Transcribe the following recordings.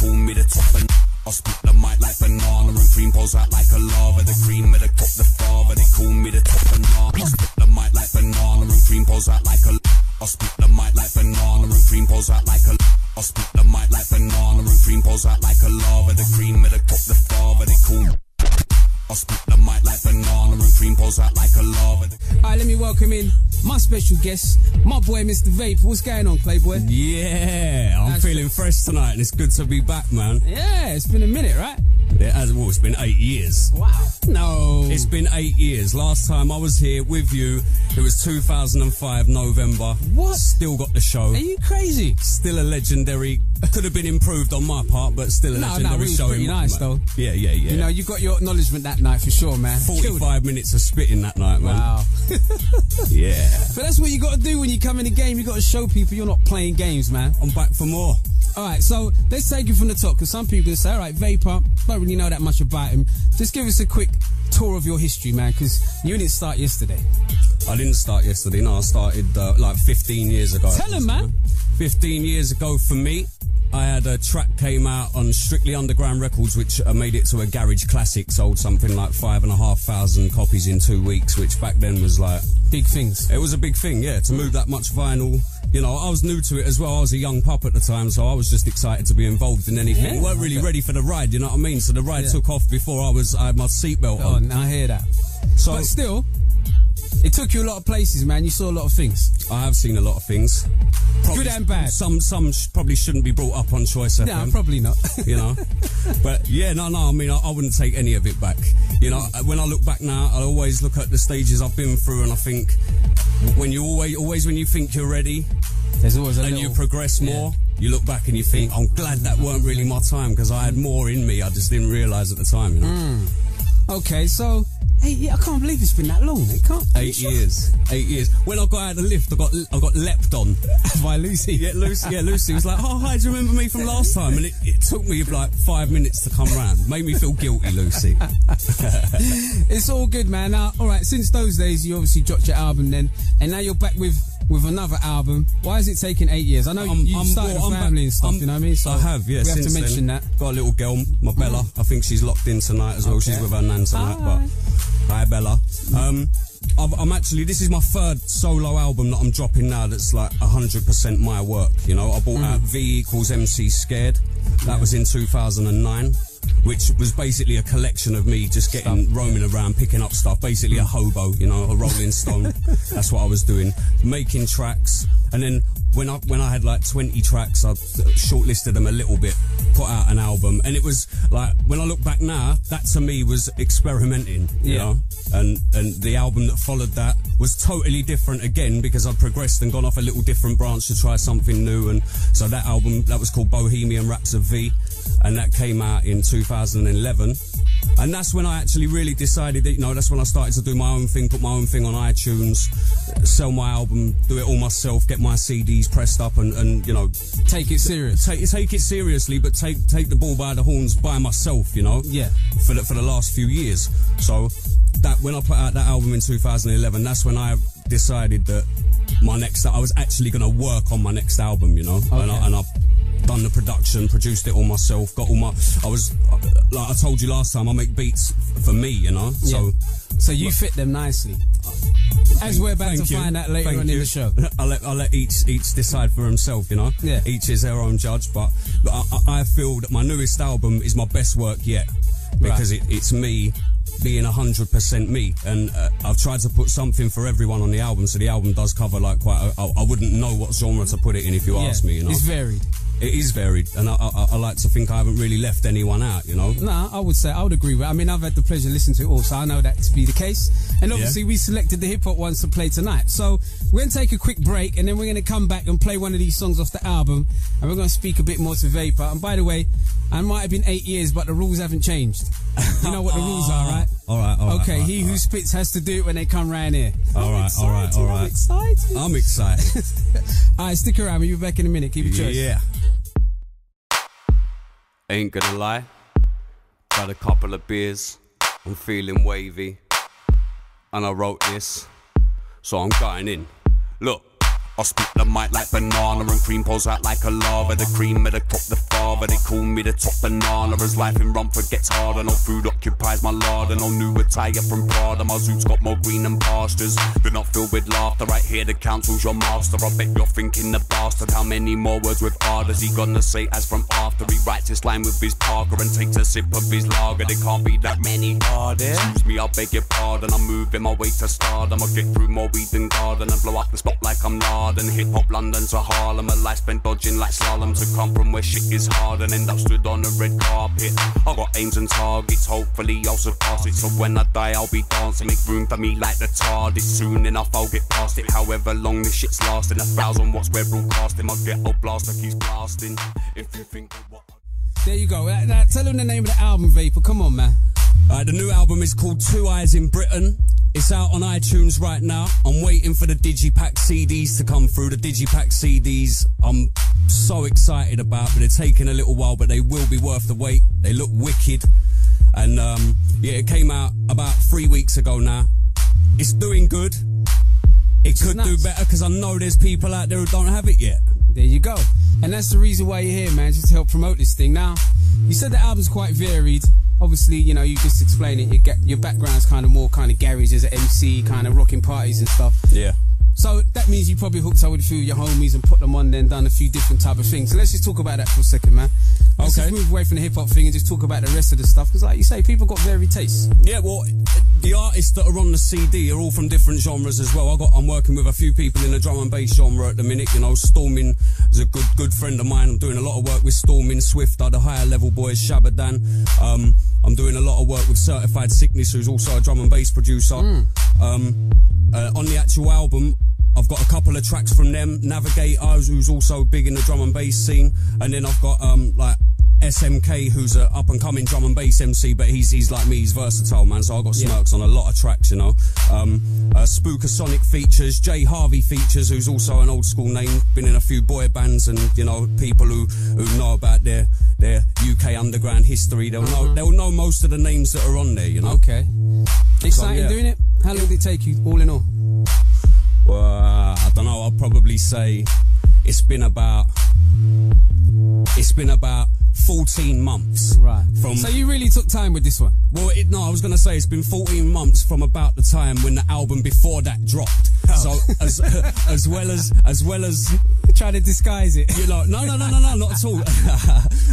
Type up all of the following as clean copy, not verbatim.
call me the top and I spit the mic like banana and cream pours out like a lava. The cream of the crop, the father, they call me the top and I spit the mic like banana and cream pours out like a I spit the mic like banana and cream pours out like a I spit the mic like banana and cream pours out like a lava. The cream of the crop, the father, they call me I spit the mic like banana and cream pours out like a lava. Alright, let me welcome in my special guest, my boy Mr. Vapour. What's going on, Playboy? Yeah, I'm feeling fresh tonight and it's good to be back, man. Yeah, it's been a minute, right? It has, well, it's been 8 years. Wow. No. It's been 8 years. Last time I was here with you, it was 2005, November. What? Still got the show. Are you crazy? Still a legendary. Could have been improved on my part, but still a legendary it show. was pretty nice, though. Yeah. You know, you got your acknowledgement that night for sure, man. 45 minutes of spitting that night, man. Wow. Yeah. But that's what you got to do when you come in the game. You got to show people you're not playing games, man. I'm back for more. Alright, so let's take it from the top, because some people say, alright, Vapour, don't really know that much about him. Just give us a quick tour of your history, man, because you didn't start yesterday. I didn't start yesterday, no, I started like 15 years ago. Tell him, man. 15 years ago for me, I had a track came out on Strictly Underground Records, which made it to a garage classic, sold something like 5,500 copies in 2 weeks, which back then was like... Big things. It was a big thing, yeah, to move that much vinyl. You know, I was new to it as well. I was a young pup at the time, so I was just excited to be involved in anything. Yeah, weren't really ready for the ride, you know what I mean? So the ride took off before I had my seatbelt on. I hear that. So, but still, it took you a lot of places, man. You saw a lot of things. I have seen a lot of things. Probably, good and bad. Some probably shouldn't be brought up on Choice FM. No, probably not. You know, but yeah, no. I mean, I wouldn't take any of it back. You know, when I look back now, I always look at the stages I've been through, and I think when you always when you think you're ready, there's always a and little, you progress more. You look back and you think, I'm glad that weren't really my time because I had more in me. I just didn't realise at the time. You know. Okay, so. Hey, I can't believe it's been that long. It can't. 8 years. 8 years. When I got out of the lift, I got leapt on by Lucy. Yeah, Lucy was like, "Oh, hi, do you remember me from last time?" And it took me like 5 minutes to come round. Made me feel guilty, Lucy. It's all good, man. Now, all right. Since those days, you obviously dropped your album then, and now you're back with another album. Why is it taking 8 years? I know you started a family and stuff. You know what I mean? So I have, yeah. We have to mention that. Got a little girl, my Bella. I think she's locked in tonight as well. Okay. She's with her nan tonight, but. Hi Bella. I'm actually, this is my third solo album that I'm dropping now that's like 100% my work, you know. I brought out V = MC Scared. That was in 2009, which was basically a collection of me just roaming around, picking up stuff, basically a hobo, you know, a Rolling Stone. That's what I was doing, making tracks. And then when I had like 20 tracks, I shortlisted them a little bit, put out an album, and it was like, when I look back now, that to me was experimenting, you know, and the album that followed that was totally different again because I'd progressed and gone off a little different branch to try something new. And so that album, that was called Bohemian Rhapsody, and that came out in 2011. And that's when I actually really decided that, you know, that's when I started to do my own thing, put my own thing on iTunes, sell my album, do it all myself, get my CDs pressed up and you know... Take it serious. Take it seriously, but take the ball by the horns by myself, you know? Yeah. For the last few years. So, that when I put out that album in 2011, that's when I decided that I was actually going to work on my next album, you know? Okay. And I done the production, produced it all myself, got all my... I was, like I told you last time, I make beats for me, you know? So you fit them nicely. As we're about to find out later on in the show. I'll let each decide for himself, you know? Yeah. Each is their own judge, but I feel that my newest album is my best work yet. Because it's me being 100% me, and I've tried to put something for everyone on the album, so the album does cover like quite I wouldn't know what genre to put it in if you asked me, you know? It's varied. It is varied, and I like to think I haven't really left anyone out, you know? No, I would agree with it. I mean, I've had the pleasure of listening to it all, so I know that to be the case. And obviously we selected the hip-hop ones to play tonight. So we're going to take a quick break, and then we're going to come back and play one of these songs off the album, and we're going to speak a bit more to Vapour. And by the way, I might have been 8 years, but the rules haven't changed. You know what the rules are, right? All right. Okay, he who spits has to do it when they come round here. All right. I'm excited. I'm excited. All right, stick around. We'll be back in a minute. Keep it choice. Yeah. Ain't gonna lie, got a couple of beers, I'm feeling wavy, and I wrote this, so I'm going in. Look, I spit the mic like banana and cream pours out like a lava. The cream of the crop, the lava. They call me the top banana as life in Rumford gets harder. No food occupies my larder, no new attire from Prada. My zoot's got more green than pastures. They're not filled with laughter, right here the council's your master. I bet you're thinking the bastard, how many more words with R does he gonna say as from after he writes his line with his Parker and takes a sip of his lager? There can't be that many harder. Excuse me, I beg your pardon, I'm moving my way to stardom. I'll get through more weed than garden and blow up the spot like I'm Laden. Hip-hop London to Harlem, a life spent dodging like slalom. To come from where shit is hard and end up stood on a red carpet. I got aims and targets, hopefully I'll surpass it. So when I die I'll be dancing, make room for me like the TARDIS. Soon enough I'll get past it, however long this shit's lasting. 1,000 watts we're broadcasting, my ghetto blaster keeps blasting. If you think of what... There you go. Now, tell them the name of the album, Vapour. Come on, man. The new album is called Two Eyes in Britain. It's out on iTunes right now. I'm waiting for the Digipack CDs to come through. The Digipack CDs I'm so excited about, but they're taking a little while, but they will be worth the wait. They look wicked. And yeah, it came out about 3 weeks ago now. It's doing good. It could do better because I know there's people out there who don't have it yet. There you go. And that's the reason why you're here, man, just to help promote this thing. Now, you said the album's quite varied. Obviously, you know, you just explained it. Your background's kind of more kind of garage as an MC, kind of rocking parties and stuff. Yeah. So that means you probably hooked up with a few of your homies and put them on, then done a few different type of things. So let's just talk about that for a second, man. Let's just move away from the hip-hop thing and just talk about the rest of the stuff. Because like you say, people got varied tastes. Yeah, well, the artists that are on the CD are all from different genres as well. I'm working with a few people in the drum and bass genre at the minute. You know, Stormin is a good friend of mine. I'm doing a lot of work with Stormin, Swift, the higher level boys, Shabadan. I'm doing a lot of work with Certified Sickness, who's also a drum and bass producer. On the actual album, I've got a couple of tracks from them. Navigator, who's also big in the drum and bass scene, and then I've got like SMK, who's an up and coming drum and bass MC, but he's like me, he's versatile, man. So I've got Smirks on a lot of tracks, you know. Spookasonic features, Jay Harvey features, who's also an old school name, been in a few boy bands, and you know, people who know about their UK underground history, they'll know most of the names that are on there, you know. Okay. Exciting doing it? How long did it take you, all in all? Well, I don't know, I'll probably say it's been about 14 months. Right. So you really took time with this one? Well, I was going to say it's been 14 months from about the time when the album before that dropped. So as well as try to disguise it. You know, no, not at all.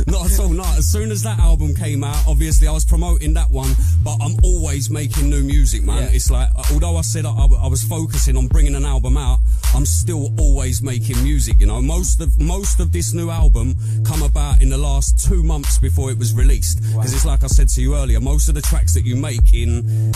Not at all. No, as soon as that album came out, obviously I was promoting that one, but I'm always making new music, man. Yeah. It's like, although I said I was focusing on bringing an album out, I'm still always making music, you know. Most of this new album come about in the last 2 months before it was released. Because it's like I said to you earlier, most of the tracks that you make in...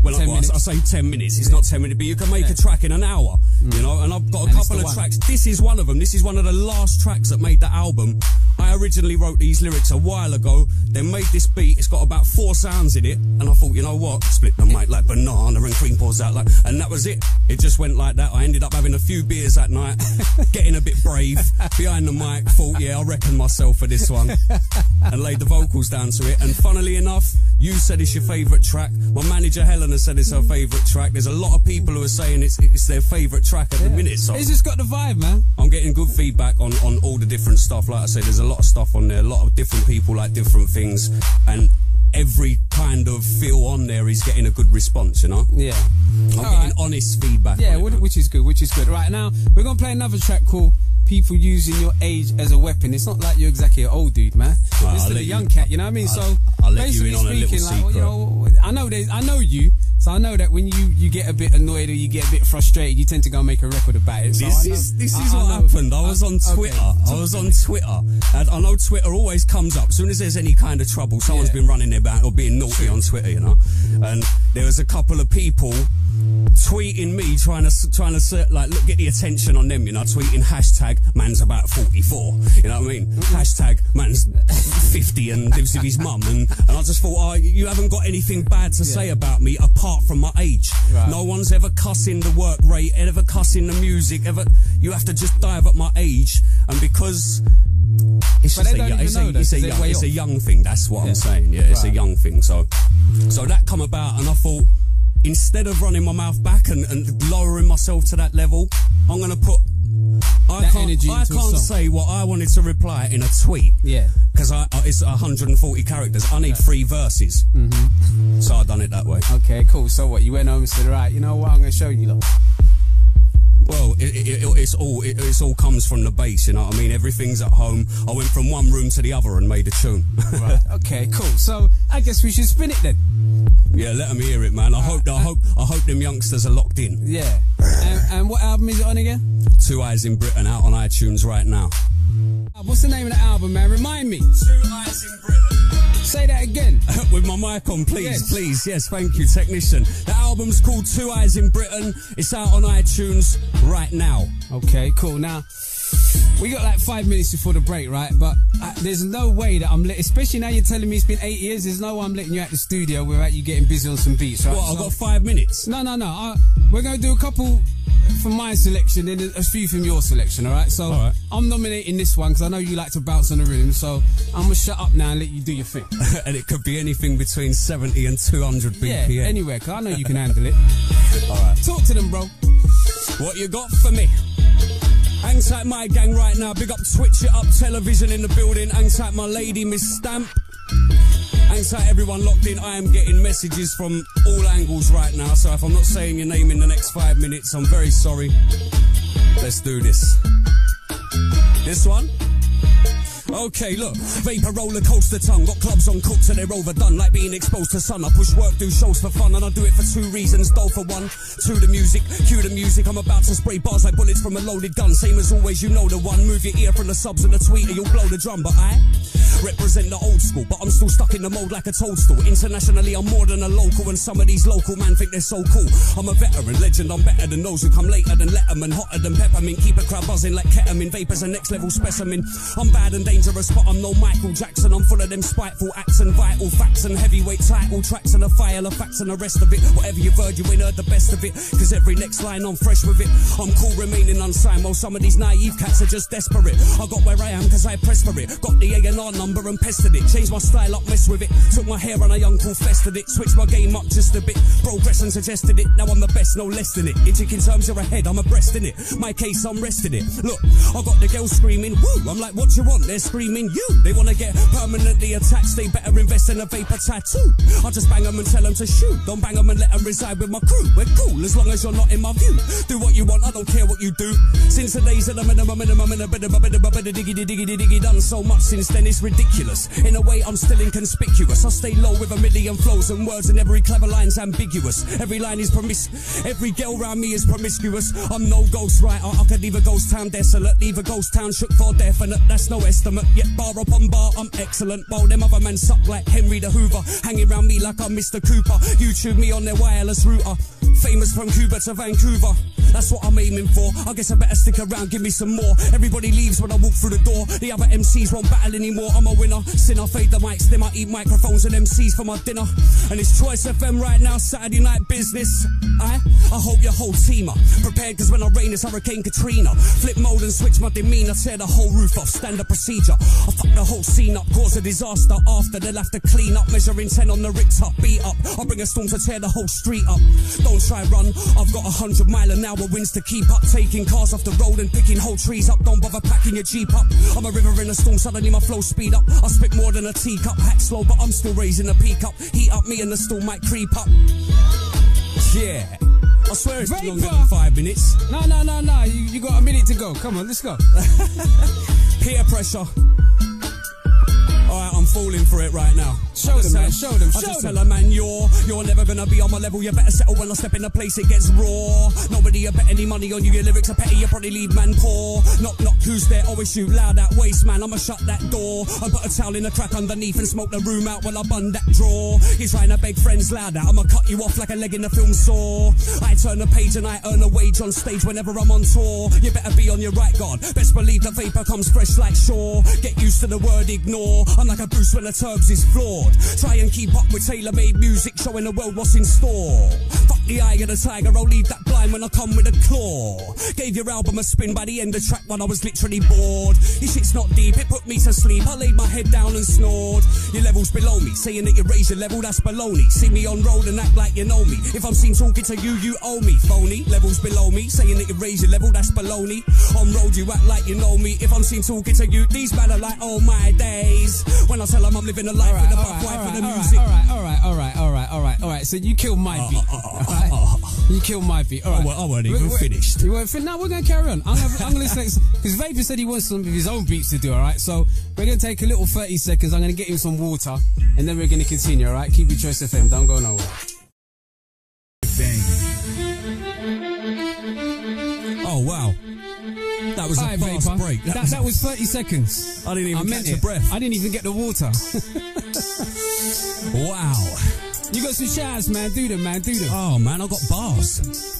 Well, I say 10 minutes, it's not 10 minutes, but you can make a track in an hour, you know, and I've got a couple of tracks. This is one of them. This is one of the last tracks that made the album. I originally wrote these lyrics a while ago, then made this beat. It's got about 4 sounds in it, and I thought, you know what, split the mic like banana and cream pours out like, and that was it. It just went like that. I ended up having a few beers that night, getting a bit brave, behind the mic, thought, yeah, I reckon myself for this one, and laid the vocals down to it. And funnily enough, you said it's your favourite track. My manager Helen has said it's her favourite track. There's a lot of people who are saying it's their favourite track at the minute. So it's just got the vibe, man. I'm getting good feedback on all the different stuff. Like I said, there's a lot of stuff on there. A lot of different people like different things, and every kind of feel on there is getting a good response, you know? Yeah. I'm getting honest feedback. Yeah, which is good, Right, now, we're going to play another track called People Using Your Age as a Weapon. It's not like you're exactly an old dude, man. Right, this is the young cat, you know what I mean? I'll let you in on a little secret. Like, you know, I know you, so I know that when you get a bit annoyed or you get a bit frustrated, you tend to go and make a record about it. So this is what happened. I was on Twitter. And I know Twitter always comes up. As soon as there's any kind of trouble, someone's been running their back or being naughty on Twitter, you know. And there was a couple of people tweeting me, trying to like, look, get the attention on them, you know, tweeting hashtag man's about 44, you know what I mean? Hashtag man's 50 and lives with his mum, and I just thought, oh, you haven't got anything bad to say about me apart from my age. Right. No one's ever cussing the work rate, ever cussing the music, you have to just dive at my age, and because it's a young thing, that's what I'm saying, it's a young thing, so that come about, and I thought, instead of running my mouth back and lowering myself to that level, I'm going to put that energy into a song? I can't say what I wanted to reply in a tweet. Yeah. Because it's 140 characters. I need 3 verses. Mm-hmm. So I done it that way. Okay, cool. So what? You went home and said, right, you know what? I'm going to show you lot. Well, it's all comes from the bass, you know what I mean? Everything's at home. I went from one room to the other and made a tune. Right. Okay, cool. So I guess we should spin it then. Yeah, let them hear it, man. I hope them youngsters are locked in. Yeah. And what album is it on again? 2 Eyes in Britain, out on iTunes right now. What's the name of the album, man? Remind me. 2 Eyes in Britain. Say that again. With my mic on, please. Yes, thank you, technician. The album's called 2 Eyes in Britain. It's out on iTunes right now. Okay, cool. Now, we got like 5 minutes before the break, right? But there's no way that I'm especially now you're telling me it's been 8 years, there's no way I'm letting you out the studio without you getting busy on some beats, right? Well, I've got 5 minutes. No. We're going to do a couple from my selection and a few from your selection, all right? So all right. I'm nominating this one because I know you like to bounce on the rhythm, so I'm going to shut up now and let you do your thing. And it could be anything between 70 and 200 BPM. Yeah, anywhere, because I know you can handle it. All right. Talk to them, bro. What you got for me? Hang tight my gang right now. Big up Twitch It Up Television in the building. Hang tight my lady, Miss Stamp. Hang tight everyone locked in. I am getting messages from all angles right now. So if I'm not saying your name in the next 5 minutes, I'm very sorry. Let's do this. This one? Okay, look, Vapour roller coaster tongue. Got clubs on cook till they're overdone, like being exposed to sun. I push work, do shows for fun, and I do it for 2 reasons. Dough for 1, 2 the music, cue the music. I'm about to spray bars like bullets from a loaded gun. Same as always, you know the one. Move your ear from the subs and the tweeter, you'll blow the drum. But I represent the old school, but I'm still stuck in the mold like a toadstool. Internationally, I'm more than a local, and some of these local man think they're so cool. I'm a veteran, legend, I'm better than those who come later than Letterman. Hotter than peppermint, keep a crowd buzzing like ketamine. Vapour's a next level specimen. I'm bad and dangerous, but I'm no Michael Jackson. I'm full of them spiteful acts and vital facts and heavyweight title tracks and a file of facts and the rest of it. Whatever you've heard, you ain't heard the best of it, cause every next line I'm fresh with it. I'm cool remaining unsigned, while some of these naive cats are just desperate. I got where I am cause I pressed for it. Got the A&R number and pestered it. Changed my style up, messed with it. Took my hair and a young cool fested it. Switched my game up just a bit. Progress and suggested it. Now I'm the best, no less than it. In chicken terms, you're ahead, I'm abreast in it. My case, I'm resting it. Look, I got the girls screaming, woo. I'm like, what you want? They're screaming, you. They wanna get permanently attached. They better invest in a Vapour tattoo. I just bang them and tell them to shoot. Don't bang them and let them reside with my crew. We're cool as long as you're not in my view. Do what you want, I don't care what you do. Since the days of the minimum, diggy, done so much since then it's ridiculous. In a way, I'm still inconspicuous. I stay low with a million flows and words, and every clever line's ambiguous. Every line is every girl round me is promiscuous. I'm no ghost writer, I could leave a ghost town desolate, leave a ghost town shook for definite. That's no estimate. Yet bar upon bar, I'm excellent. While them other men suck like Henry the Hoover, hanging round me like I'm Mr. Cooper. YouTube me on their wireless router. Famous from Cuba to Vancouver. That's what I'm aiming for. I guess I better stick around, give me some more. Everybody leaves when I walk through the door. The other MCs won't battle anymore. I'm a winner. Sinner, fade the mics, then I eat microphones and MCs for my dinner. And it's Choice FM right now, Saturday night business. I hope your whole team are prepared, cause when I rain it's Hurricane Katrina. Flip mode and switch my demeanor, tear the whole roof off, standard procedure. I fuck the whole scene up, cause a disaster. After they'll have to clean up, measuring 10 on the Richter, beat up. I'll bring a storm to tear the whole street up. Don't try run, I've got 100 mile an hour winds to keep up. Taking cars off the road and picking whole trees up. Don't bother packing your Jeep up. I'm a river in a storm, suddenly my flow speed up. I spit more than a teacup, hack slow, but I'm still raising a peak up. Heat up, me and the storm might creep up. Yeah, I swear it's longer than 5 minutes. No, you got a minute to go. Come on, let's go. Peer pressure. Alright, I'm falling for it right now. Show them, man, show them. I just tell a man, you're never gonna be on my level. You better settle when I step in a place, it gets raw. Nobody you bet any money on you, your lyrics are petty, you probably leave man poor. Knock, knock, who's there? Always shoot loud, that waste man, I'ma shut that door. I put a towel in a crack underneath and smoke the room out while I bun that drawer. He's trying to beg friends louder, I'ma cut you off like a leg in the film Saw. I turn the page and I earn a wage on stage whenever I'm on tour. You better be on your right guard, best believe the Vapour comes fresh like Shaw. Get used to the word ignore, I'm like a boost when the turbs is flawed. Try and keep up with tailor-made music, showing the world what's in store. Fuck the eye of the tiger, I'll leave that blind line when I come with a claw. Gave your album a spin, by the end of track one I was literally bored. Your shit's not deep, it put me to sleep. I laid my head down and snored. Your level's below me, saying that you raise your level, that's baloney. See me on road and act like you know me. If I'm seen talking to you, you owe me. Phony, levels below me, saying that you raise your level, that's baloney. On road you act like you know me. If I'm seen talking to you, these men are like, oh my days. When I tell them I'm living a life with a buck wife for the music. Alright, so you killed my beat. You killed my beat. Alright. I weren't even finished. You weren't finished? No, we're going to carry on. I'm going to listen, because Vapour said he wants some of his own beats to do, alright? So we're going to take a little 30 seconds. I'm going to get him some water, and then we're going to continue, alright? Keep your Choice FM. Don't go nowhere. Oh, wow. That was a fast Vapour. break. That was 30 seconds. I didn't even catch a breath. I didn't even get the water. Wow. You got some showers, man. Do them, man. Do them. Oh, man, I got bars.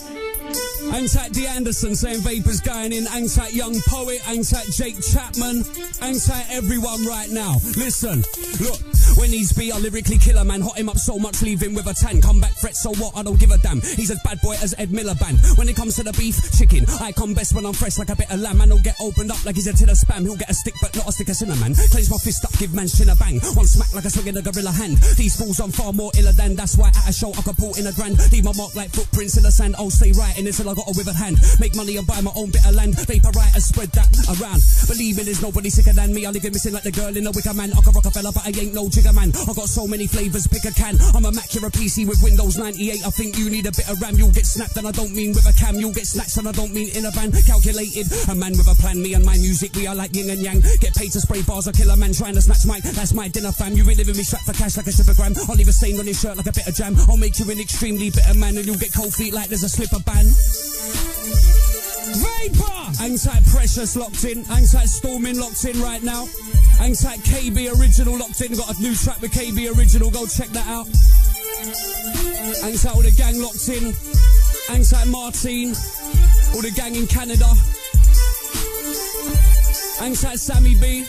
Anzac D. Anderson saying Vapour's going in. Anzac Young Poet. Anzac Jake Chapman. Anzac everyone right now. Listen, look. When he's be a lyrically killer, man. Hot him up so much, leave him with a tan. Come back, fret, so what? I don't give a damn. He's as bad boy as Ed Miliband. When it comes to the beef, chicken, I come best when I'm fresh like a bit of lamb. Man, he'll get opened up like he's a tin of spam. He'll get a stick, but not a stick of cinnamon. Clench my fist up, give man shin a bang. One smack like a swing in a gorilla hand. These fools I'm far more iller than. That's why at a show I can pull in a grand. Leave my mark like footprints in the sand. I'll stay right in until I got a withered hand. Make money and buy my own bit of land. Vapour writers spread that around. Believe me, there's nobody sicker than me. I live in missing like the girl in the wicker man. I can rock a fella, but I ain't no jigger man. I got so many flavours, pick a can. I'm a Macura PC with Windows 98. I think you need a bit of RAM. You'll get snapped and I don't mean with a cam. You'll get snatched and I don't mean in a van. Calculated, a man with a plan. Me and my music, we are like yin and yang. Get paid to spray bars, I kill a man trying to snatch mine. That's my dinner fam. You ain't living me strapped for cash like a supergram. I'll leave a stain on your shirt like a bit of jam. I'll make you an extremely bitter man and you'll get cold feet like there's a slipper ban. Vapour! Anxiety Precious locked in. Anxiety Storming locked in right now. Anxiety KB Original locked in. Got a new track with KB Original. Go check that out. Anxiety all the gang locked in. Anxiety Martin. All the gang in Canada. Anxiety Sammy B.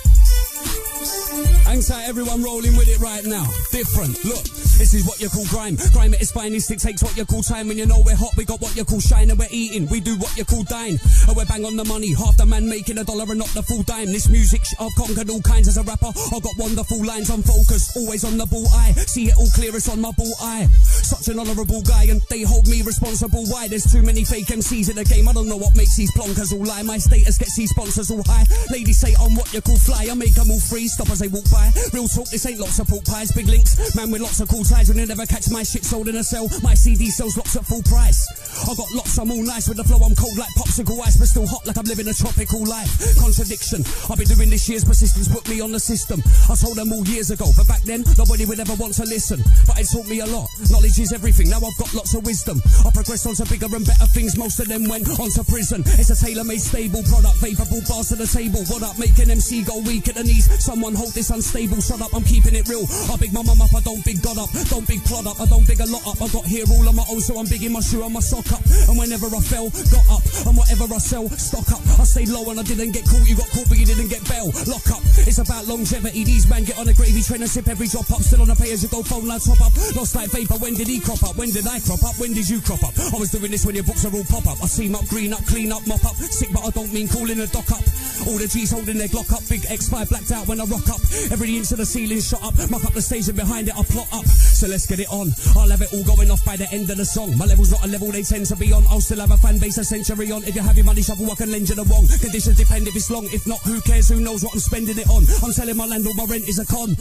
Anxiety everyone rolling with it right now. Different. Look. This is what you call grime. Grime at its finest, it takes what you call time. When you know we're hot, we got what you call shine. And we're eating, we do what you call dine. And we're bang on the money, half the man making $1 and not the full dime. This music, I've conquered all kinds as a rapper. I've got wonderful lines, I'm focused, always on the bull eye. See it all clear, it's on my bull eye. Such an honourable guy and they hold me responsible. Why? There's too many fake MCs in the game. I don't know what makes these plonkers all lie. My status gets these sponsors all high. Ladies say I'm what you call fly. I make them all free, stop as they walk by. Real talk, this ain't lots of pork pies. Big links, man with lots of cool ties. When you never catch my shit sold in a cell. My CD sells lots at full price. I got lots, I'm all nice with the flow. I'm cold like popsicle ice, but still hot like I'm living a tropical life. Contradiction, I've been doing this year's persistence, put me on the system. I told them all years ago, but back then nobody would ever want to listen. But it taught me a lot, knowledge is everything. Now I've got lots of wisdom. I progressed on to bigger and better things. Most of them went on to prison. It's a tailor-made stable product, vaporable bars to the table. What up, make an MC go weak at the knees. Someone hold this unstable, shut up, I'm keeping it real. I big my mum up, I don't big God up. Don't big plod up, I don't big a lot up. I got here all on my own, so I'm big in my shoe and my sock up. And whenever I fell, got up. And whatever I sell, stock up. I stayed low and I didn't get caught. You got caught but you didn't get bail. Lock up, it's about longevity. These man get on a gravy train and sip every drop up. Still on a pay-as-you-go phone line top up. Lost like Vapour, when did he crop up? When did I crop up? When did you crop up? I was doing this when your books are all pop up. I seam up, green up, clean up, mop up. Sick but I don't mean calling a dock up. All the G's holding their Glock up. Big X5 blacked out when I rock up. Every inch of the ceiling shot up. Muck up the stage and behind it I plot up. So let's get it on. I'll have it all going off by the end of the song. My level's not a level they tend to be on. I'll still have a fan base a century on. If you have your money shovel I can lend you the wrong. Conditions depend if it's long. If not, who cares? Who knows what I'm spending it on? I'm selling my land, all my rent is a con.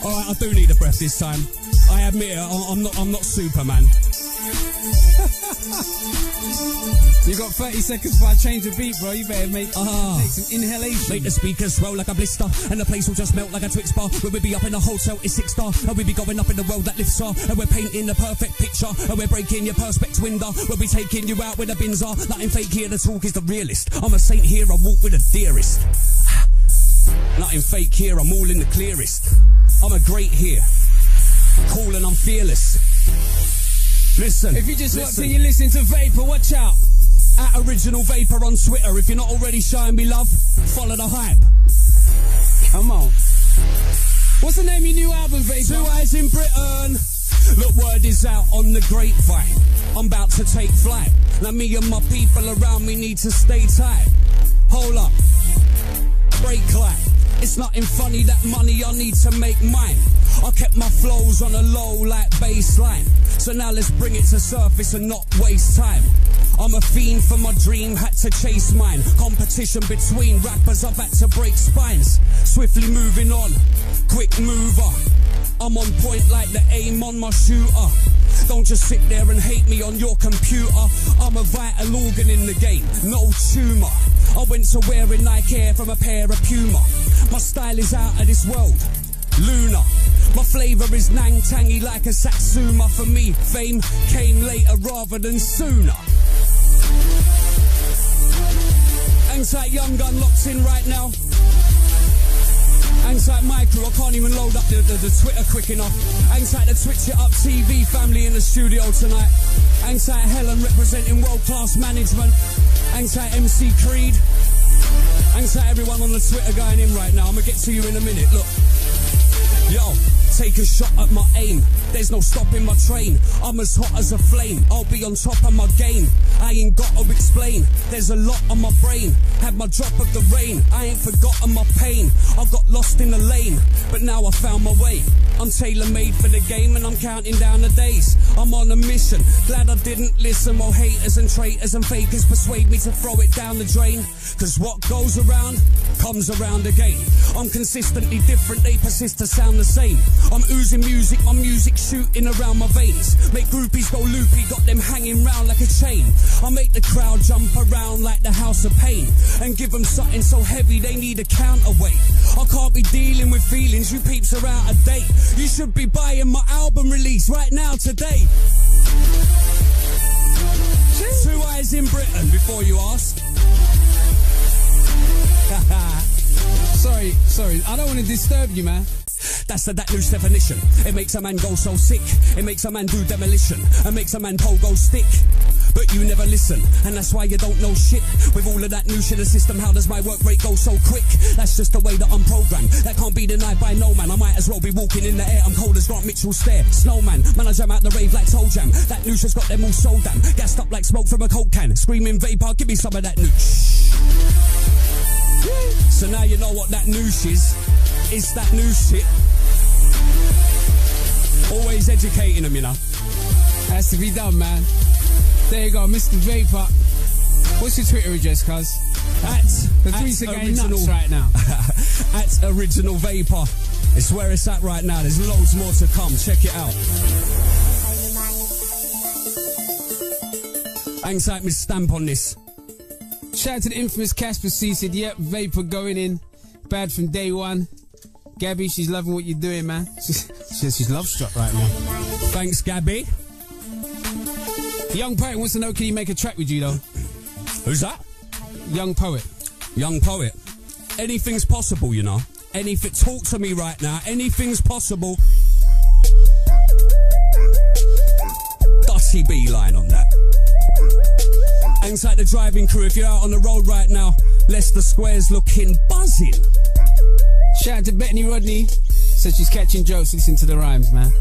Alright, I do need a breath this time. I admit it, I'm not Superman. You got 30 seconds before I change the beat, bro. You better make some inhalation. Make the speakers swell like a blister, and the place will just melt like a Twix bar. Where we be up in a hotel, it's 6-star, and we be going up in the world that lifts are. And we're painting the perfect picture, and we're breaking your perspex window. We'll be taking you out where the bins are. Nothing fake here, the talk is the realist. I'm a saint here, I walk with the dearest. Nothing fake here, I'm all in the clearest. I'm a great here, cool and I'm fearless. Listen, if you just looked and you listen to Vapour, watch out. At Original Vapour on Twitter. If you're not already showing me love, follow the hype. Come on. What's the name of your new album, Vapour? 2 Eyes in Britain. Look, word is out on the grapevine. I'm about to take flight. Now me and my people around me need to stay tight. Hold up. Break light. It's nothing funny, that money I need to make mine. I kept my flows on a low like baseline. So now let's bring it to surface and not waste time. I'm a fiend for my dream, had to chase mine. Competition between rappers, I've had to break spines. Swiftly moving on, quick mover. I'm on point like the aim on my shooter. Don't just sit there and hate me on your computer. I'm a vital organ in the game, no tumour. I went to wearing Nike Air from a pair of Puma. My style is out of this world, lunar. My flavour is nang-tangy like a Satsuma. For me, fame came later rather than sooner. Anxiety Young Gun locked in right now. Anxiety my crew, I can't even load up the Twitter quick enough. Anxiety the Twitch It Up TV family in the studio tonight. Anxiety Helen representing world-class management. Anxiety MC Creed. Anxiety everyone on the Twitter going in right now. I'm gonna get to you in a minute, look. Yo, take a shot at my aim. There's no stopping my train. I'm as hot as a flame. I'll be on top of my game. I ain't got to explain. There's a lot on my brain. Had my drop of the rain. I ain't forgotten my pain. I got lost in the lane, but now I found my way. I'm tailor-made for the game and I'm counting down the days. I'm on a mission. Glad I didn't listen while haters and traitors and fakers persuade me to throw it down the drain. Cause what goes around comes around again. I'm consistently different. They persist to sound the same. I'm oozing music, my music shooting around my veins. Make groupies go loopy, got them hanging round like a chain. I make the crowd jump around like the House of Pain, and give them something so heavy they need a counterweight. I can't be dealing with feelings, you peeps are out of date. You should be buying my album release right now today. 2 Eyes in Britain, before you ask. Sorry, I don't want to disturb you, man. That's the that loose definition. It makes a man go so sick. It makes a man do demolition. It makes a man pogo stick. But you never listen, and that's why you don't know shit. With all of that new shit in the system, how does my work rate go so quick? That's just the way that I'm programmed. That can't be denied by no man. I might as well be walking in the air. I'm cold as Grant Mitchell's stare. Snowman, man, I jam out the rave like Toe Jam. That noosh has got them all so damn gassed up like smoke from a coke can. Screaming Vapour, give me some of that noosh. So now you know what that noosh is. It's that new shit. Always educating them, you know. Has to be done, man. There you go, Mr. Vapour. What's your Twitter address, cuz? The tweets are getting nuts right now. At Original Vapour. It's where it's at right now. There's loads more to come. Check it out. Anxiety Miss Stamp on this. Shout out to the infamous Casper C. Said, yep, Vapour going in. Bad from day one. Gabby, she's loving what you're doing, man. She says she's love struck right now. Thanks, Gabby. Young Poet wants to know, can he make a track with you, though? Who's that? Young Poet. Young Poet. Anything's possible, you know. Anything. Talk to me right now. Anything's possible. Dusty B-line on that. Inside the driving crew, if you're out on the road right now, Leicester Square's looking buzzing. Shout out to Bethany Rodney. Says she's catching jokes. Listen to the rhymes, man.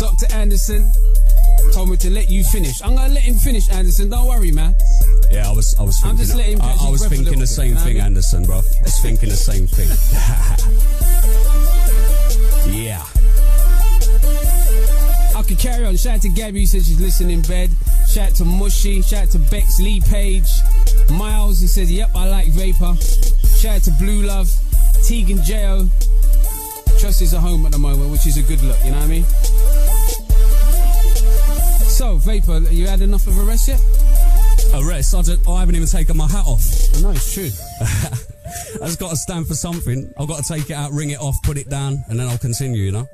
Dr. Anderson told me to let you finish. I'm gonna let him finish, Anderson. Don't worry, man. Yeah, I was thinking. I'm just letting him I was thinking the same thing, Anderson, bro. I was thinking the same thing. Yeah. I could carry on. Shout out to Gabby who says she's listening in bed. Shout out to Mushy. Shout out to Bex Lee Page. Miles, he says, yep, I like Vapour. Shout out to Blue Love. Tegan J.O. Trust is at home at the moment, which is a good look, you know what I mean? So, Vapour, you had enough of a rest yet? A rest? I haven't even taken my hat off. I know, it's true. That's got to stand for something. I've got to take it out, ring it off, put it down, and then I'll continue, you know?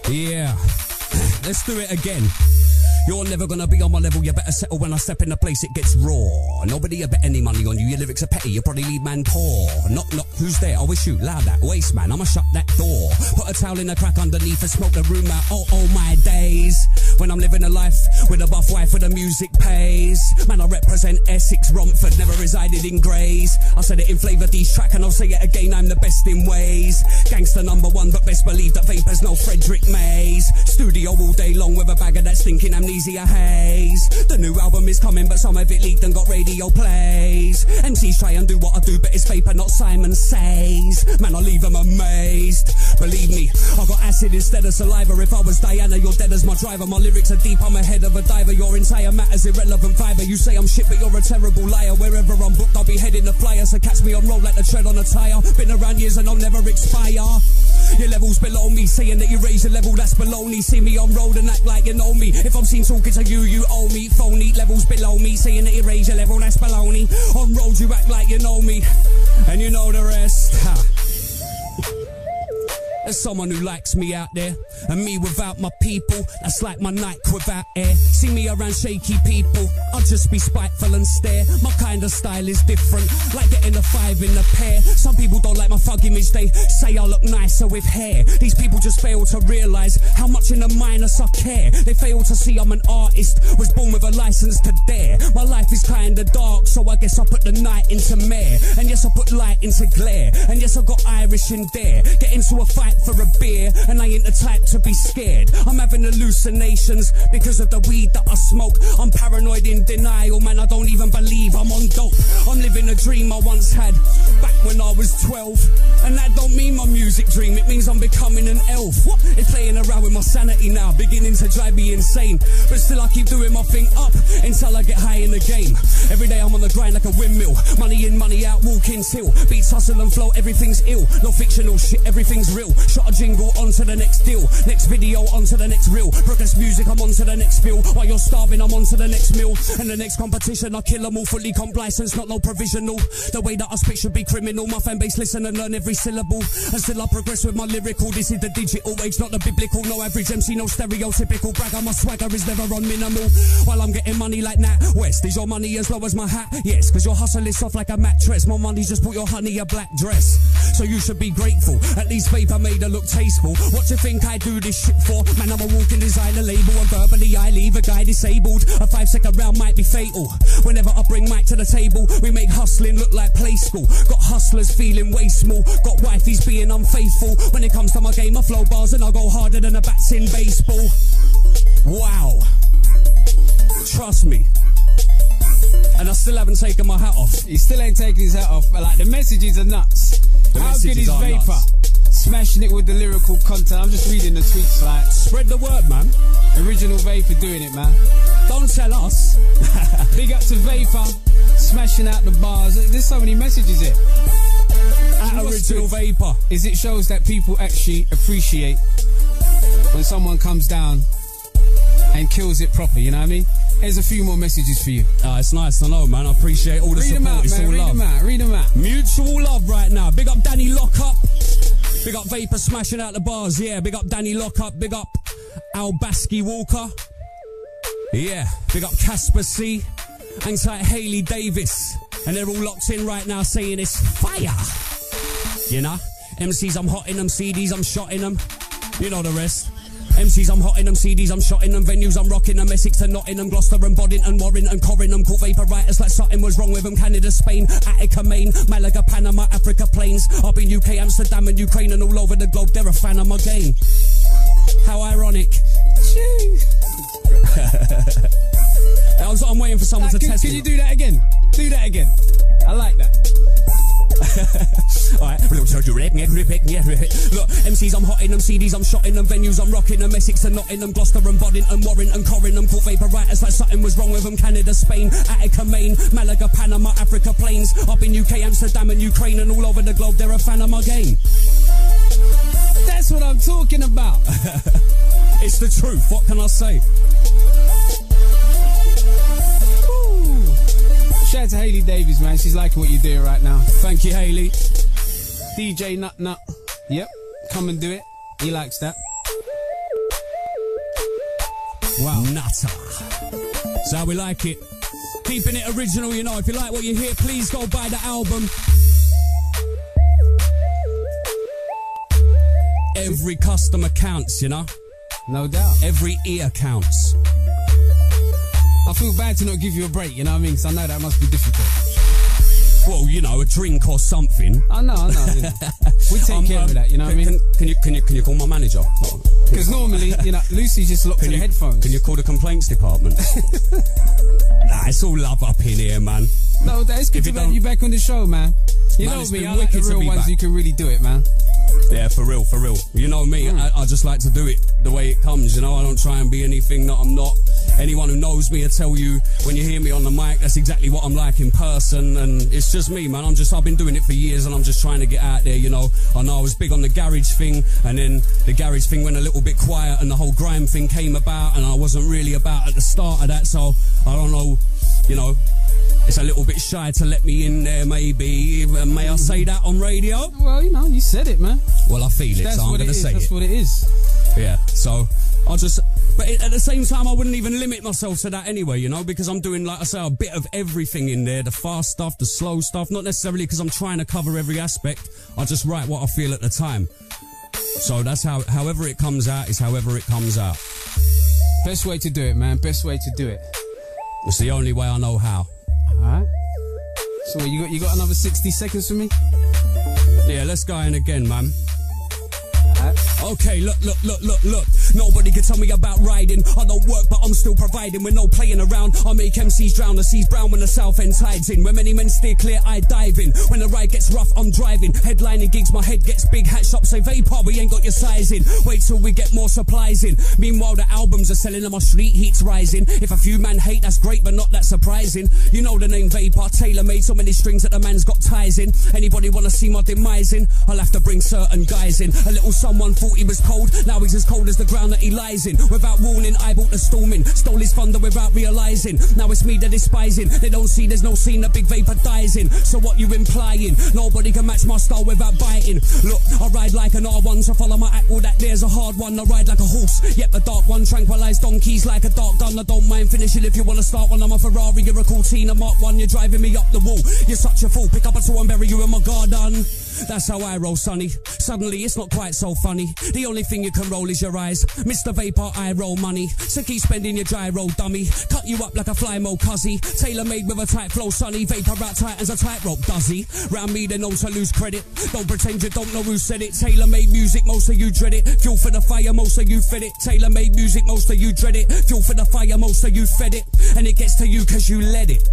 Yeah. Let's do it again. You're never gonna be on my level, you better settle when I step in the place, it gets raw. Nobody bet any money on you, your lyrics are petty, you probably leave man poor. Knock, knock, who's there? I wish you loud that waste man, I'ma shut that door. Put a towel in a crack underneath and smoke the room out, oh my days. When I'm living a life with a buff wife where the music pays. Man, I represent represent Essex, Romford, never resided in Grays. I said it in Flavour D's track and I'll say it again, I'm the best in ways. Gangster #1, but best believe that Vapour's no Frederick Mays. Studio all day long with a bag of that stinking amnesia haze. The new album is coming, but some of it leaked and got radio plays. MCs try and do what I do, but it's Vapour, not Simon Says. Man, I'll leave them amazed. Believe me, I got acid instead of saliva. If I was Diana, you're dead as my driver. My lyrics are deep, I'm ahead of a diver. Your entire matter's irrelevant fiber. You say I'm shit, but you're a terrible liar. Wherever I'm booked, I'll be heading the flyer. So catch me on road like the tread on a tyre. Been around years and I'll never expire. Your level's below me, saying that you raise your level, that's baloney. See me on road and act like you know me. If I'm seen talking to you, you owe me. Phony, levels below me, saying that you raise your level, that's baloney. On road you act like you know me, and you know the rest. Ha. There's someone who likes me out there, and me without my people, that's like my Nike without air. See me around shaky people, I'll just be spiteful and stare. My kind of style is different, like getting a 5 in a pair. Some people don't like my thug image, they say I look nicer with hair. These people just fail to realise how much in the minus I care. They fail to see I'm an artist, was born with a license to dare. My life is kinda dark, so I guess I put the night into mare. And yes, I put light into glare, and yes, I got Irish in there. Get into a fight for a beer, and I ain't the type to be scared. I'm having hallucinations because of the weed that I smoke. I'm paranoid in denial, man, I don't even believe I'm on dope. I'm living a dream I once had back when I was 12, and that don't mean my music dream, it means I'm becoming an elf. What? It's playing around with my sanity now, beginning to drive me insane. But still I keep doing my thing up until I get high in the game. Every day I'm on the grind like a windmill, money in, money out, walking till. Beats, hustle and flow, everything's ill. No fictional shit, everything's real. Shot a jingle, on to the next deal. Next video, on to the next reel. Progress music, I'm on to the next fill. While you're starving, I'm on to the next meal. And the next competition, I kill them all. Fully comp license, not no provisional. The way that I speak should be criminal. My fan base listen and learn every syllable. And still I progress with my lyrical. This is the digital age, not the biblical. No average MC, no stereotypical bragger. My swagger is never on minimal. While I'm getting money like Nat West. Is your money as low as my hat? Yes, cause your hustle is soft like a mattress. My money just bought your honey a black dress. So you should be grateful. At least Vapour made her look tasteful. What you think I do this shit for? Man, I'm a walking designer label, and verbally I leave a guy disabled. A 5-second round might be fatal. Whenever I bring Mike to the table, we make hustling look like play school. Got hustlers feeling way small, got wifeys being unfaithful. When it comes to my game, I flow bars and I go harder than the bats in baseball. Wow. Trust me. And I still haven't taken my hat off. He still ain't taking his hat off, but like the messages are nuts. How good is Vapour? Smashing it with the lyrical content. I'm just reading the tweets like... Spread the word, man. Original Vapour doing it, man. Don't tell us. Big up to Vapour, smashing out the bars. There's so many messages here. At original Vapour. Is it shows that people actually appreciate when someone comes down and kills it proper, you know what I mean? Here's a few more messages for you. It's nice to know, man. I appreciate all the support. Out, it's man. all read love. Them out. Read them out. Mutual love right now. Big up Danny Lockup. Big up Vapour smashing out the bars. Yeah, big up Danny Lockup. Big up Al Basky Walker. Yeah, big up Casper C. Thanks like Hayley Davis. And they're all locked in right now saying it's fire. You know? MCs, I'm hot in them. CDs, I'm shot in them. You know the rest. MCs, I'm hot in them. CDs, I'm shot in them. Venues, I'm rocking them. Essex to Nottingham, Gloucester and Boddington, Warrington, Corringham. Caught Vapour writers like something was wrong with them. Canada, Spain, Attica, Maine, Malaga, Panama, Africa plains. Up in UK, Amsterdam and Ukraine and all over the globe. They're a fan of my game. How ironic. I'm waiting for someone to test me. Can you do that again? Do that again. I like that. Alright, look, MCs, I'm hot in them. CDs, I'm shot in them. Venues, I'm rocking them. Essex and Nottingham, Gloucester and Boddington, Warrington, Corringham. Caught Vapour writers like something was wrong with them. Canada, Spain, Attica, Maine, Malaga, Panama, Africa plains. Up in UK, Amsterdam and Ukraine and all over the globe. They're a fan of my game. That's what I'm talking about. It's the truth. What can I say? Shout out to Hayley Davies, man. She's liking what you're doing right now. Thank you, Hayley. DJ Nut Nut. Yep. Come and do it. He likes that. Wow. Nutter. That's how we like it. Keeping it original, you know. If you like what you hear, please go buy the album. Every customer counts, you know. No doubt. Every ear counts. I feel bad to not give you a break, you know what I mean? Because I know that must be difficult. Well, you know, a drink or something. I know. You know. We take care of that, you know what I mean? Can you call my manager? Because normally, you know, Lucy's just locked in the headphones. Can you call the complaints department? Nah, it's all love up in here, man. No, it's good to have you back on the show, man. You know me, I like the real ones who can really do it, man. Yeah, for real. You know me, I just like to do it the way it comes, you know? I don't try and be anything that I'm not. Anyone who knows me will tell you when you hear me on the mic, that's exactly what I'm like in person, and it's just me, man. I've been doing it for years, and I'm just trying to get out there, you know? I know I was big on the garage thing, and then the garage thing went a little bit quiet, and the whole grime thing came about, and I wasn't really about at the start of that, so I don't know, you know, it's a little bit shy to let me in there, maybe. May I say that on radio? Well, you know, you said it, man. Well, I feel it, so I'm going to say it. That's what it is. Yeah, so but at the same time, I wouldn't even limit myself to that anyway, you know, because I'm doing, like I say, a bit of everything in there, the fast stuff, the slow stuff, not necessarily because I'm trying to cover every aspect. I just write what I feel at the time. So that's however it comes out is however it comes out. Best way to do it, man. Best way to do it. It's the only way I know how. Alright. So you got another 60 seconds for me? Yeah, let's go in again, man. Alright. Okay, look. Nobody can tell me about riding. I don't work, but I'm still providing. With no playing around, I make MCs drown. The seas brown when the south end tides in. When many men steer clear, I dive in. When the ride gets rough, I'm driving. Headlining gigs, my head gets big. Hat shop say Vapour, we ain't got your size in. Wait till we get more supplies in. Meanwhile, the albums are selling and my street heat's rising. If a few man hate, that's great, but not that surprising. You know the name Vapour, tailor-made, so many strings that the man's got ties in. Anybody wanna see my demising? I'll have to bring certain guys in. A little someone thought he was cold, now he's as cold as the ground that he lies in. Without warning, I bought the storm in, stole his thunder without realising. Now it's me they're despising. They don't see there's no scene that Big Vapour dies in. So what you implying? Nobody can match my style without biting. Look, I ride like an R1, so follow my act. Well, that there's a hard one. I ride like a horse, yet the dark one tranquilise donkeys like a dark gun. I don't mind finishing if you wanna start one. I'm a Ferrari, you're a Cortina Mark 1. You're driving me up the wall. You're such a fool. Pick up a tool and bury you in my garden. That's how I roll, sonny. Suddenly, it's not quite so funny. The only thing you can roll is your eyes. Mr. Vapour, I roll money. So keep spending your gyro, dummy. Cut you up like a fly-mo cuzzy. Tailor-made with a tight flow, sonny. Vapour out tight as a tightrope, does he? Round me, they know to lose credit. Don't pretend you don't know who said it. Tailor-made music, most of you dread it. Fuel for the fire, most of you fed it. Tailor-made music, most of you dread it. Fuel for the fire, most of you fed it. And it gets to you cause you led it.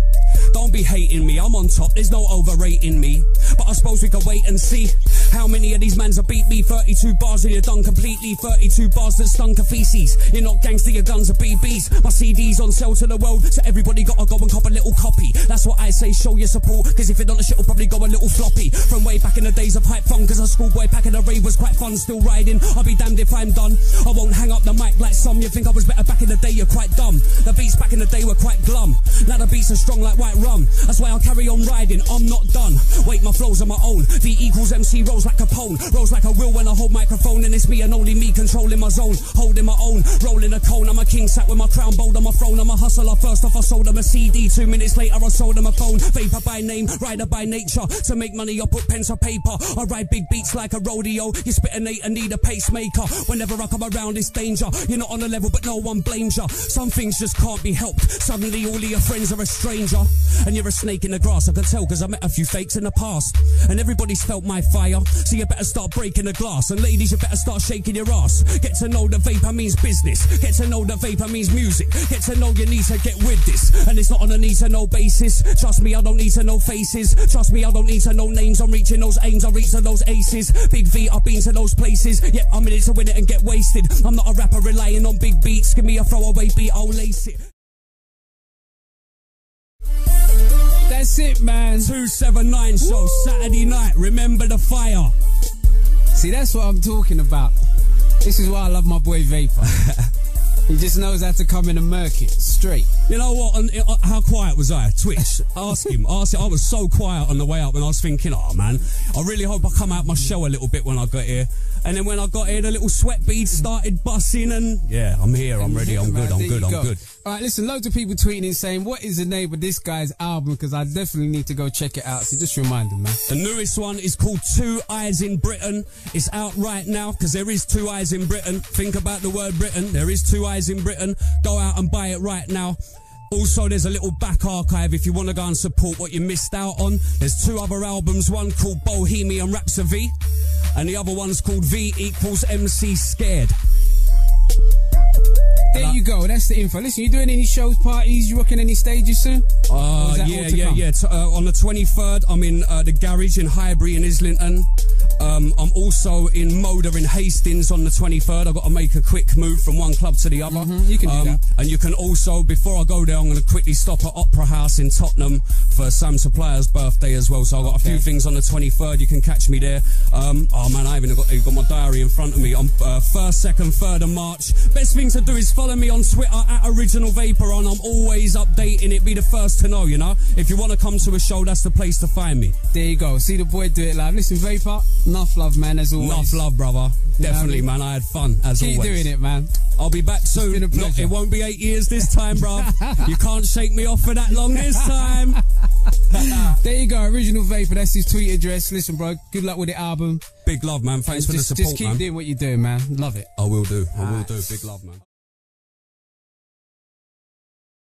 Don't be hating me, I'm on top, there's no overrating me. But I suppose we can wait and see how many of these mans have beat me. 32 bars and you're done completely. 32 bars that stunk of feces. You're not gangster, your guns are BBs. My CD's on sale to the world, so everybody gotta go and cop a little copy. That's what I say, show your support, cause if you don't, the shit'll probably go a little floppy. From way back in the days of hype fun, cause a schoolboy packing a rave was quite fun. Still riding, I'll be damned if I'm done. I won't hang up the mic like some. You think I was better back in the day, you're quite dumb. The beats back in the day were quite glum. Now the beats are strong like white rum. That's why I'll carry on riding, I'm not done. Wait, my flows are my own. V equals MC rolls like Capone. Rolls like a wheel when I hold microphone. And it's me and only me controlling my zone. Holding my own, rolling a cone. I'm a king sat with my crown bowled on my throne. I'm a hustler, first off I sold them a CD. 2 minutes later I sold them a phone. Vapour by name, rider by nature. To make money I put pen to paper. I ride big beats like a rodeo. You spit an 8 and need a pacemaker. Whenever I come around it's danger. You're not on a level but no one blames you. Some things just can't be helped. Suddenly all of your friends are a stranger. And you're a snake in the grass, I can tell cause I met a few fakes in the past. And everybody's felt my fire. So you better start breaking the glass. And ladies, you better start shaking your ass. Get to know that Vapour means business. Get to know that Vapour means music. Get to know you need to get with this. And it's not on a need to know basis. Trust me, I don't need to know faces. Trust me, I don't need to know names. I'm reaching those aims, I'm reaching those aces. Big V, I've been to those places. Yeah, I'm in it to win it and get wasted. I'm not a rapper relying on big beats. Give me a throwaway beat, I'll lace it. That's it, man. 279 show, Saturday night. Remember the fire. See, that's what I'm talking about. This is why I love my boy Vapour. He just knows how to come in and murk it straight. You know what? How quiet was I? Twitch. Ask him. I was so quiet on the way up, and I was thinking, oh man, I really hope I come out my show a little bit when I got here. And then when I got here, the little sweat beads started bussing, and yeah, I'm here. I'm ready. I'm good. I'm good. I'm good. All right, listen, loads of people tweeting in saying, what is the name of this guy's album? Because I definitely need to go check it out. So just remind them, man. The newest one is called 2 Eyes in Britain. It's out right now because there is 2 eyes in Britain. Think about the word Britain. There is 2 eyes in Britain. Go out and buy it right now. Also, there's a little back archive if you want to go and support what you missed out on. There's 2 other albums, one called Bohemian Rhapsody, and the other one's called V equals MC Scared. There you go, that's the info. Listen, you doing any shows, parties, you rocking any stages soon? Yeah. On the 23rd, I'm in the Garage in Highbury in Islington. I'm also in Moda in Hastings on the 23rd. I've got to make a quick move from one club to the other. You can do that. And you can also, before I go there, I'm going to quickly stop at Opera House in Tottenham for Sam Supplier's birthday as well. So I've got a few things on the 23rd. You can catch me there. Oh man, I haven't got my diary in front of me. On 1st, 2nd, 3rd of March. Best thing to do is follow me on Twitter at Original Vapour on. I'm always updating it. Be the first to know, you know. If you want to come to a show, that's the place to find me. There you go. See the boy do it live. Listen, Vapour, enough love, man, as always. Enough love, brother. Definitely, man. I had fun, as always. Keep doing it, man. I'll be back soon. It's been a pleasure. It won't be 8 years this time, bruv. You can't shake me off for that long this time. There you go, Original Vapour. That's his tweet address. Listen, bro, good luck with the album. Big love, man. Thanks for the support, Just keep man. doing what you're doing, man. Love it. I will do. I will do. Big love, man.